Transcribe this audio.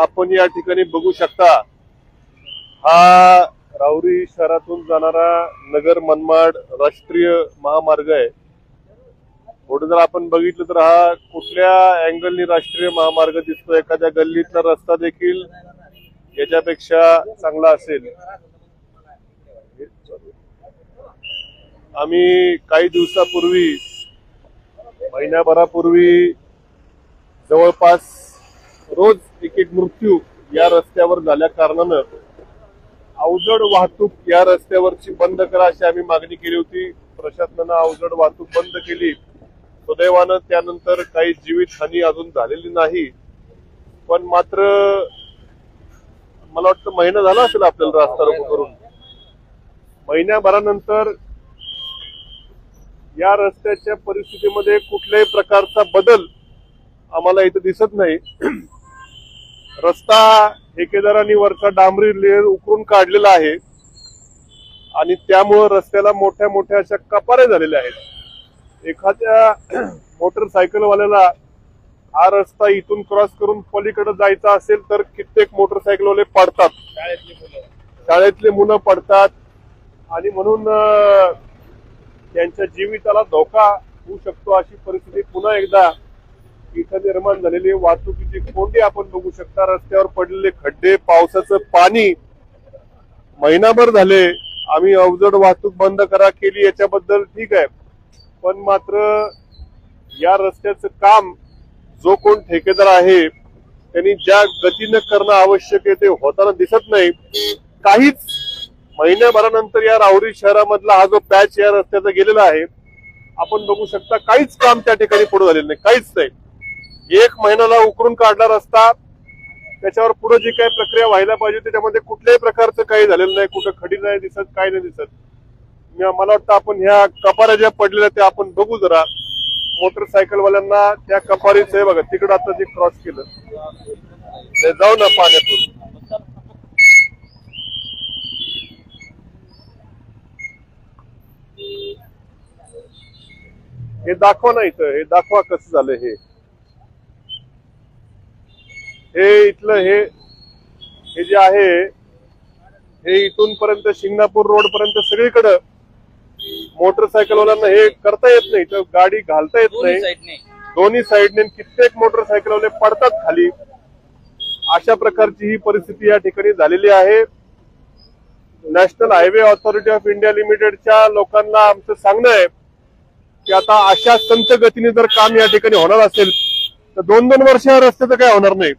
आपण या ठिकाणी बघू शकता, हा राहुरी शहरातून जाणारा नगर मनमाड राष्ट्रीय महामार्ग आहे। पुढे जर आपण बघितलं तर हा कुठल्या अँगलनी राष्ट्रीय महामार्ग दिसतो, एखाद्या गल्लीतला रस्ता देखील याच्यापेक्षा चांगला असेल। आम्ही काही दिवसापूर्वी, महिन्याभरापूर्वी जवळपास रोज एक मृत्यू या रस्त्यावर झाल्या कारणानं अवजड वाहतूक या रस्त्यावरची बंद करा अशी आम्ही मागणी केली होती। प्रशासनानं अवजड वाहतूक बंद केली। सुदैवानं त्यानंतर काही जीवितहानी अजून झालेली नाही, पण मात्र मला वाटतं महिना झाला असेल आपल्याला रस्ता रोको करून। महिन्याभरानंतर या रस्त्याच्या परिस्थितीमध्ये कुठल्याही प्रकारचा बदल आम्हाला इथे दिसत नाही। रस्ता ठेकेदारांनी वरचा डांबरी लेअर उकरून काढलेला आहे आणि त्यामुळे रस्त्याला मोठ्या मोठ्या अशा कपारे झालेल्या आहेत। एखाद्या मोटरसायकलवाल्याला हा रस्ता इथून क्रॉस करून पलीकडे जायचा असेल तर कित्येक मोटरसायकलवाले पडतात, शाळेतले मुलं पडतात आणि म्हणून त्यांच्या जीविताला धोका होऊ शकतो। अशी परिस्थिती पुन्हा एकदा इथं निर्माण झालेली वाहतुकीची कोंडी आपण बघू शकता। रस्त्यावर पडलेले खड्डे, पावसाचं पाणी। महिनाभर झाले आम्ही अवजड वाहतूक बंद करा केली, याच्याबद्दल ठीक आहे, पण मात्र या रस्त्याचं काम जो कोण ठेकेदार आहे त्यांनी ज्या गतीने करणं आवश्यक आहे ते होताना दिसत नाही। काहीच महिन्याभरानंतर या राहुरी शहरामधला हा जो पॅच या रस्त्याचा गेलेला आहे आपण बघू शकता, काहीच काम त्या ठिकाणी पुढे झालेलं नाही, काहीच नाही। एक महिन्याला उकरून काढला रस्ता, त्याच्यावर पुढे जी काही प्रक्रिया व्हायला पाहिजे त्याच्यामध्ये कुठल्याही प्रकारचं काही झालेलं नाही। कुठं खडी नाही दिसत, काय नाही दिसत। मला वाटतं आपण ह्या कपाऱ्या ज्या पडलेल्या त्या आपण बघू जरा। मोटरसायकलवाल्यांना त्या कपारीचं आहे बघा, तिकडं आता जे क्रॉस केलं जाऊ ना पाण्यातून। हे दाखवा ना, इथं हे दाखवा कसं झालं। हे इथलं हे जे आहे हे इथून पर्यंत शिंगणापूर रोड पर्यंत सगळीकडे मोटरसायकलवाल्यांना हे करता येत नाही, तर गाडी घालता येत नाही दोन्ही साईडने। कित्येक मोटरसायकलवाले पडतात खाली। अशा प्रकारची ही परिस्थिती या ठिकाणी झालेली आहे। National highway authority of India लिमिटेडच्या लोकांना आमचं सांगणं आहे की आता अशा संत गतीने जर काम या ठिकाणी होणार असेल तर 2-2 वर्ष या रस्त्याचं काय होणार नाही।